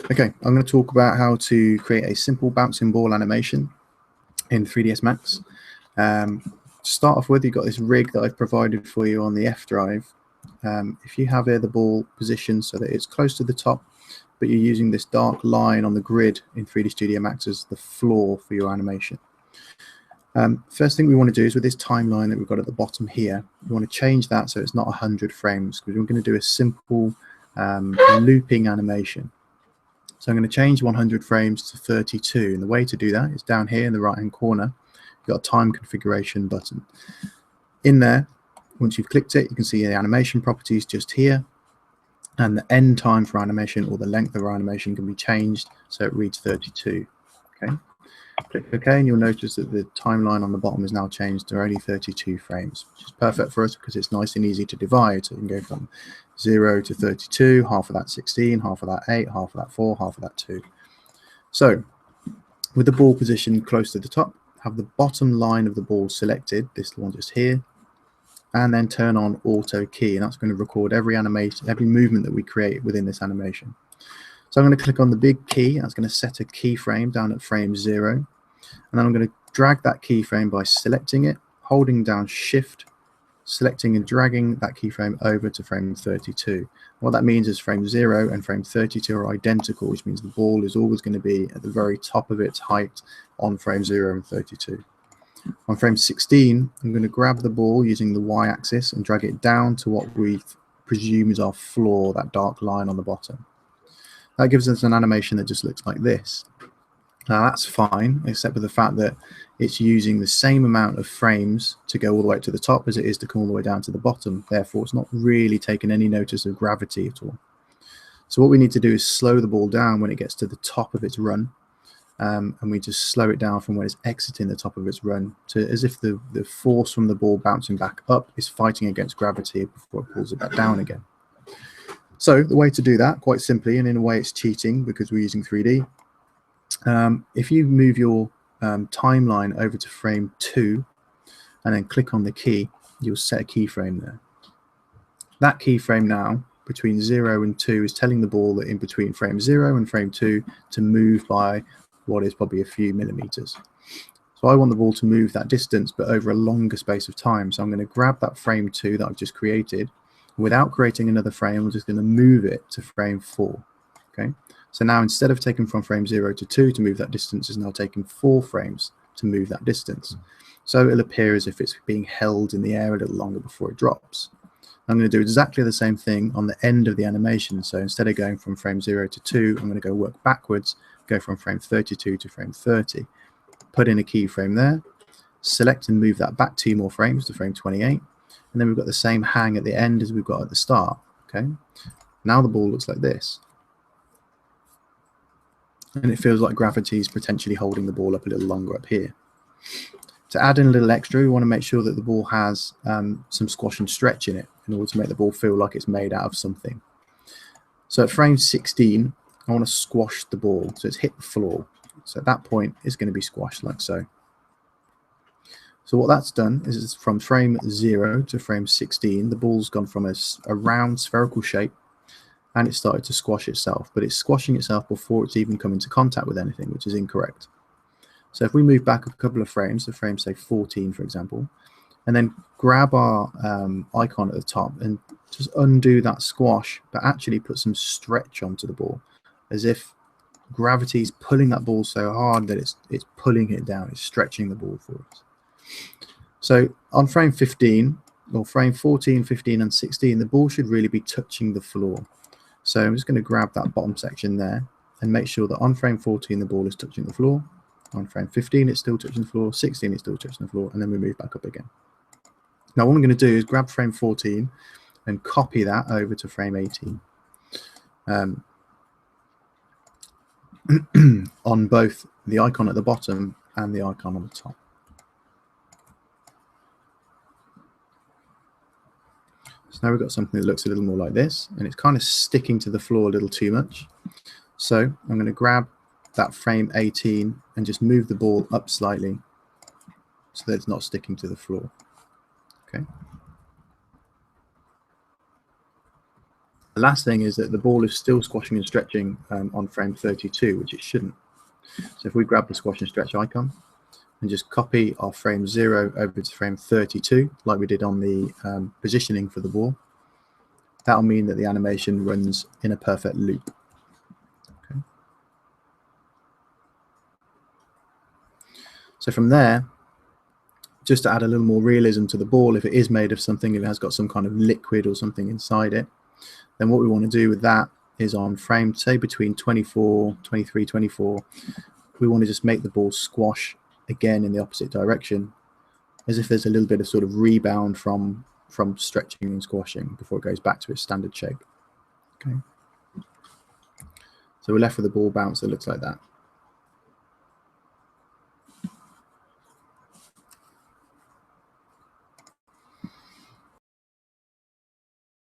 Okay, I'm going to talk about how to create a simple bouncing ball animation in 3ds Max. To start off with, you've got this rig that I've provided for you on the F drive. If you have here the ball positioned so that it's close to the top, but you're using this dark line on the grid in 3D Studio Max as the floor for your animation. First thing we want to do is with this timeline that we've got at the bottom here, we want to change that so it's not 100 frames, because we're going to do a simple looping animation. So I'm going to change 100 frames to 32, and the way to do that is down here in the right hand corner. You've got a time configuration button. In there, once you've clicked it, you can see the animation properties just here, and the end time for animation, or the length of our animation, can be changed so it reads 32. Okay, click OK, and you'll notice that the timeline on the bottom is now changed to only 32 frames, which is perfect for us because it's nice and easy to divide. So you can go from 0 to 32, half of that 16, half of that 8, half of that 4, half of that 2. So with the ball positioned close to the top, have the bottom line of the ball selected, this one just here, and then turn on auto key, and that's going to record every animation, every movement that we create within this animation. So I'm going to click on the big key. That's going to set a keyframe down at frame 0, and then I'm going to drag that keyframe by selecting it, holding down Shift, selecting and dragging that keyframe over to frame 32. What that means is frame 0 and frame 32 are identical, which means the ball is always going to be at the very top of its height on frame 0 and 32. On frame 16, I'm going to grab the ball using the y-axis and drag it down to what we presume is our floor, that dark line on the bottom. That gives us an animation that just looks like this. Now that's fine, except for the fact that it's using the same amount of frames to go all the way to the top as it is to come all the way down to the bottom. Therefore, it's not really taking any notice of gravity at all. So what we need to do is slow the ball down when it gets to the top of its run. And we just slow it down from when it's exiting the top of its run, to as if the force from the ball bouncing back up is fighting against gravity before it pulls it back down again. So the way to do that, quite simply, and in a way it's cheating because we're using 3D, if you move your timeline over to frame 2 and then click on the key, you'll set a keyframe there. That keyframe now, between 0 and 2, is telling the ball that in between frame 0 and frame 2 to move by what is probably a few millimeters. So I want the ball to move that distance, but over a longer space of time. So I'm going to grab that frame 2 that I've just created. Without creating another frame, I'm just going to move it to frame 4. Okay. So now instead of taking from frame 0 to 2 to move that distance, is now taking 4 frames to move that distance. So it'll appear as if it's being held in the air a little longer before it drops. I'm going to do exactly the same thing on the end of the animation. So instead of going from frame 0 to 2, I'm going to go work backwards, go from frame 32 to frame 30. Put in a keyframe there, select and move that back 2 more frames to frame 28. And then we've got the same hang at the end as we've got at the start. Okay. Now the ball looks like this. And it feels like gravity is potentially holding the ball up a little longer up here. To add in a little extra, we want to make sure that the ball has some squash and stretch in it in order to make the ball feel like it's made out of something. So at frame 16, I want to squash the ball so it's hit the floor. So at that point, it's going to be squashed like so. So what that's done is from frame 0 to frame 16, the ball's gone from a round spherical shape, and it started to squash itself, but it's squashing itself before it's even come into contact with anything, which is incorrect. So if we move back a couple of frames, so frame say 14 for example, and then grab our icon at the top and just undo that squash, but actually put some stretch onto the ball, as if gravity is pulling that ball so hard that it's pulling it down, it's stretching the ball for us. So on frame 15, or frame 14, 15 and 16, the ball should really be touching the floor. So I'm just going to grab that bottom section there and make sure that on frame 14 the ball is touching the floor, on frame 15 it's still touching the floor, 16 it's still touching the floor, and then we move back up again. Now what I'm going to do is grab frame 14 and copy that over to frame 18 on both the icon at the bottom and the icon on the top. So now we've got something that looks a little more like this, and it's kind of sticking to the floor a little too much. So I'm going to grab that frame 18 and just move the ball up slightly so that it's not sticking to the floor. Okay. The last thing is that the ball is still squashing and stretching on frame 32, which it shouldn't. So if we grab the squash and stretch icon and just copy our frame 0 over to frame 32, like we did on the positioning for the ball, that'll mean that the animation runs in a perfect loop. Okay. So from there, just to add a little more realism to the ball, if it is made of something, if it has got some kind of liquid or something inside it, then what we want to do with that is on frame, say between 23, 24, we want to just make the ball squash again in the opposite direction, as if there's a little bit of sort of rebound from stretching and squashing before it goes back to its standard shape. Okay. So we're left with a ball bounce that looks like that.